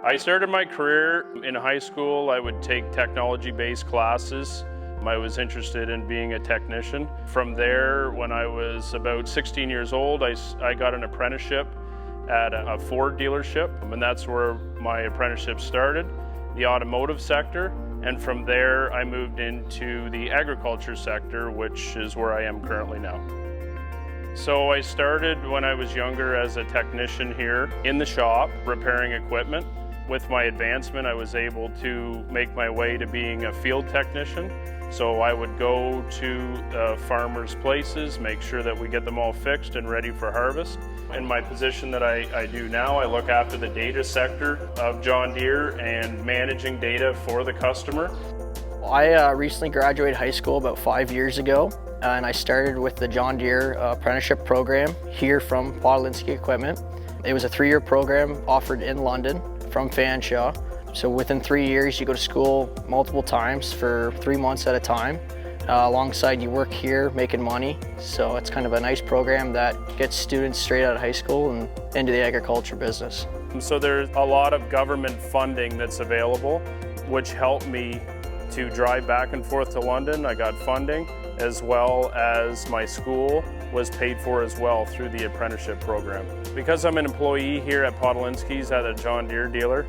I started my career in high school. I would take technology-based classes. I was interested in being a technician. From there, when I was about 16 years old, I got an apprenticeship at a Ford dealership, and that's where my apprenticeship started, the automotive sector. And from there, I moved into the agriculture sector, which is where I am currently now. So I started when I was younger as a technician here in the shop, repairing equipment. With my advancement, I was able to make my way to being a field technician. So I would go to farmers' places, make sure that we get them all fixed and ready for harvest. In my position that I do now, I look after the data sector of John Deere and managing data for the customer. I recently graduated high school about 5 years ago, and I started with the John Deere apprenticeship program here from Podolinsky Equipment. It was a 3-year program offered in London from Fanshawe. So within 3 years, you go to school multiple times for 3 months at a time. Alongside, you work here making money. So it's kind of a nice program that gets students straight out of high school and into the agriculture business. So there's a lot of government funding that's available, which helped me to drive back and forth to London. I got funding, as well as my school was paid for as well through the apprenticeship program. Because I'm an employee here at Podolinsky's at a John Deere dealer,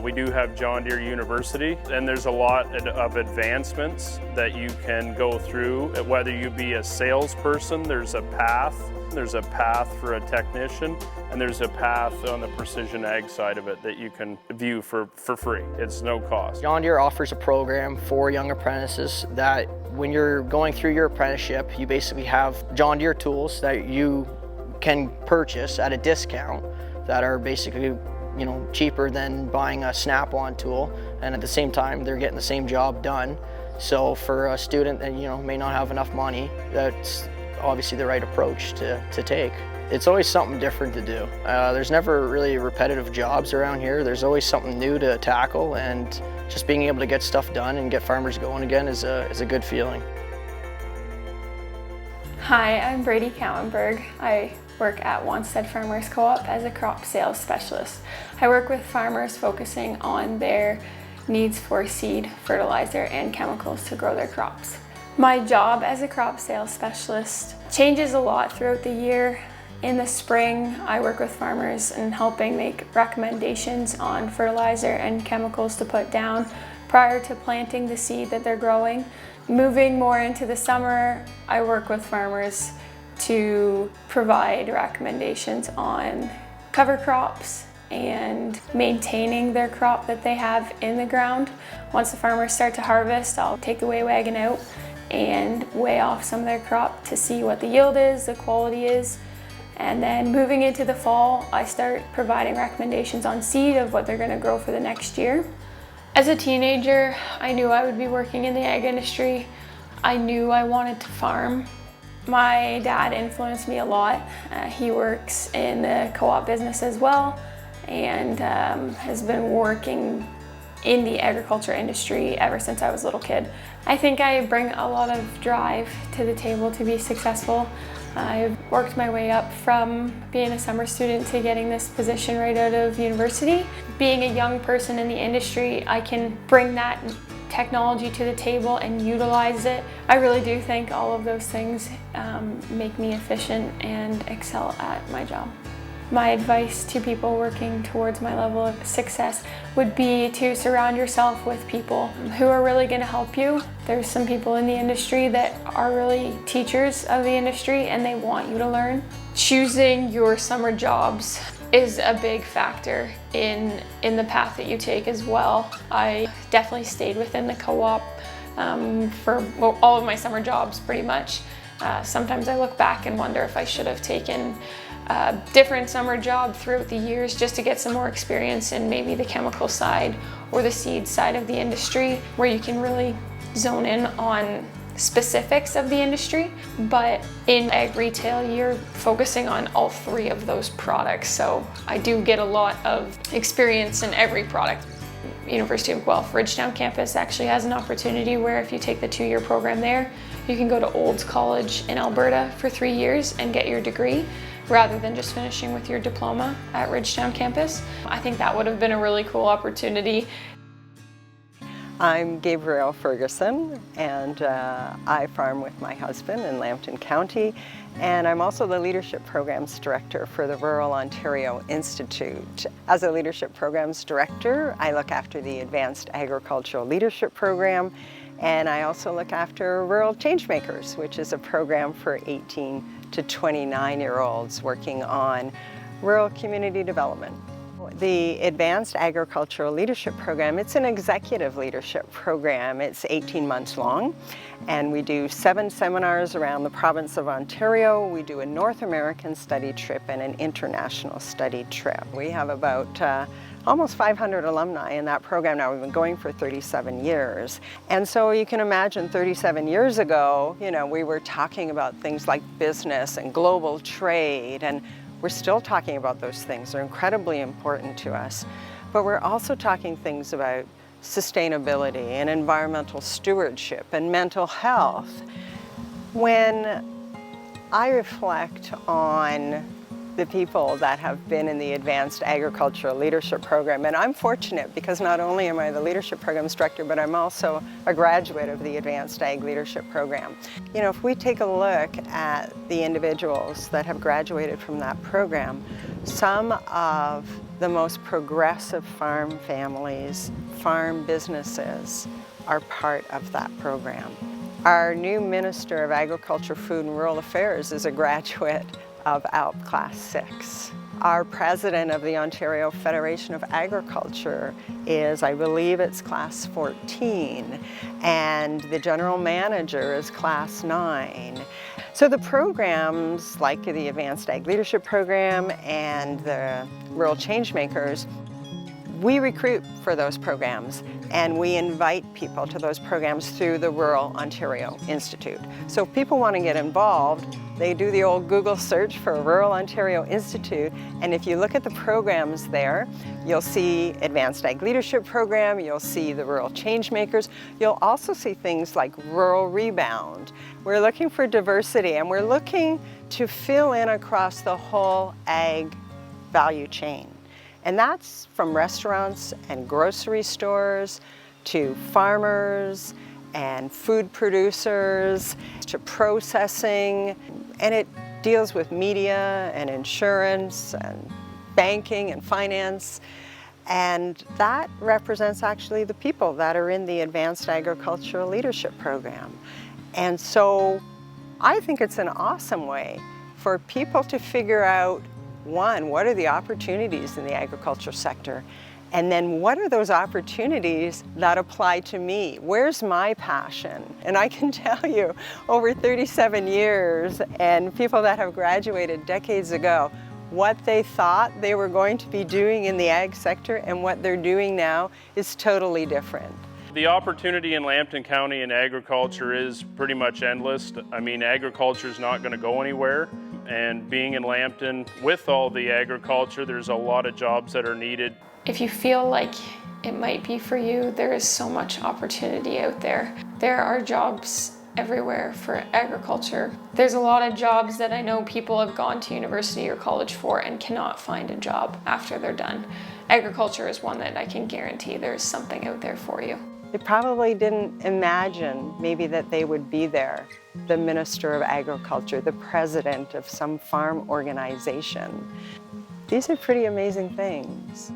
we do have John Deere University, and there's a lot of advancements that you can go through. Whether you be a salesperson, there's a path. There's a path for a technician, and there's a path on the precision ag side of it that you can view for free. It's no cost. John Deere offers a program for young apprentices that when you're going through your apprenticeship, you basically have John Deere tools that you can purchase at a discount that are basically cheaper than buying a Snap-on tool, and at the same time they're getting the same job done. So for a student that may not have enough money, that's obviously the right approach to take. It's always something different to do. There's never really repetitive jobs around here. There's always something new to tackle, and just being able to get stuff done and get farmers going again is a good feeling. Hi, I'm Brady Kauenberg. I work at Wanstead Farmers Co-op as a crop sales specialist. I work with farmers focusing on their needs for seed, fertilizer, and chemicals to grow their crops. My job as a crop sales specialist changes a lot throughout the year. In the spring, I work with farmers and helping make recommendations on fertilizer and chemicals to put down prior to planting the seed that they're growing. Moving more into the summer, I work with farmers to provide recommendations on cover crops and maintaining their crop that they have in the ground. Once the farmers start to harvest, I'll take the weigh wagon out and weigh off some of their crop to see what the yield is, the quality is. And then moving into the fall, I start providing recommendations on seed of what they're going to grow for the next year. As a teenager, I knew I would be working in the ag industry. I knew I wanted to farm. My dad influenced me a lot. He works in the co-op business as well, and has been working in the agriculture industry ever since I was a little kid. I think I bring a lot of drive to the table to be successful. I've worked my way up from being a summer student to getting this position right out of university. Being a young person in the industry, I can bring that technology to the table and utilize it. I really do think all of those things make me efficient and excel at my job. My advice to people working towards my level of success would be to surround yourself with people who are really going to help you. There's some people in the industry that are really teachers of the industry and they want you to learn. Choosing your summer jobs is a big factor in the path that you take as well. I definitely stayed within the co-op for all of my summer jobs pretty much. Sometimes I look back and wonder if I should have taken a different summer job throughout the years just to get some more experience in maybe the chemical side or the seed side of the industry, where you can really zone in on specifics of the industry. But in ag retail, you're focusing on all three of those products, so I do get a lot of experience in every product. University of Guelph Ridgetown campus actually has an opportunity where if you take the 2-year program there, you can go to Olds College in Alberta for 3 years and get your degree. rather than just finishing with your diploma at Ridgetown campus. I think that would have been a really cool opportunity. I'm Gabrielle Ferguson, and I farm with my husband in Lambton County, and I'm also the Leadership Programs Director for the Rural Ontario Institute. As a Leadership Programs Director, I look after the Advanced Agricultural Leadership Program, and I also look after Rural Changemakers, which is a program for 18 to 29-year-olds working on rural community development. The Advanced Agricultural Leadership Program, it's an executive leadership program. It's 18 months long, and we do 7 seminars around the province of Ontario. We do a North American study trip and an international study trip. We have about almost 500 alumni in that program now. We've been going for 37 years. And so you can imagine 37 years ago, we were talking about things like business and global trade, and we're still talking about those things. They're incredibly important to us. But we're also talking things about sustainability and environmental stewardship and mental health. When I reflect on the people that have been in the Advanced Agricultural Leadership Program, and I'm fortunate because not only am I the Leadership Programs Director, but I'm also a graduate of the Advanced Ag Leadership Program. If we take a look at the individuals that have graduated from that program, some of the most progressive farm families, farm businesses are part of that program. Our new Minister of Agriculture, Food and Rural Affairs is a graduate of ALP Class 6. Our president of the Ontario Federation of Agriculture is, I believe it's Class 14, and the general manager is Class 9. So the programs like the Advanced Ag Leadership Program and the Rural Changemakers, we recruit for those programs, and we invite people to those programs through the Rural Ontario Institute. So if people want to get involved, they do the old Google search for Rural Ontario Institute, and if you look at the programs there, you'll see Advanced Ag Leadership Program, you'll see the Rural Changemakers, you'll also see things like Rural Rebound. We're looking for diversity, and we're looking to fill in across the whole ag value chain. And that's from restaurants and grocery stores to farmers and food producers to processing. And it deals with media and insurance and banking and finance. And that represents actually the people that are in the Advanced Agricultural Leadership Program. And so I think it's an awesome way for people to figure out, one, what are the opportunities in the agriculture sector? And then what are those opportunities that apply to me? Where's my passion? And I can tell you, over 37 years and people that have graduated decades ago, what they thought they were going to be doing in the ag sector and what they're doing now is totally different. The opportunity in Lambton County in agriculture is pretty much endless. I mean, agriculture is not going to go anywhere. And being in Lambton with all the agriculture, there's a lot of jobs that are needed. If you feel like it might be for you, there is so much opportunity out there. There are jobs everywhere for agriculture. There's a lot of jobs that I know people have gone to university or college for and cannot find a job after they're done. Agriculture is one that I can guarantee there's something out there for you. They probably didn't imagine maybe that they would be there. The Minister of Agriculture, the president of some farm organization. These are pretty amazing things.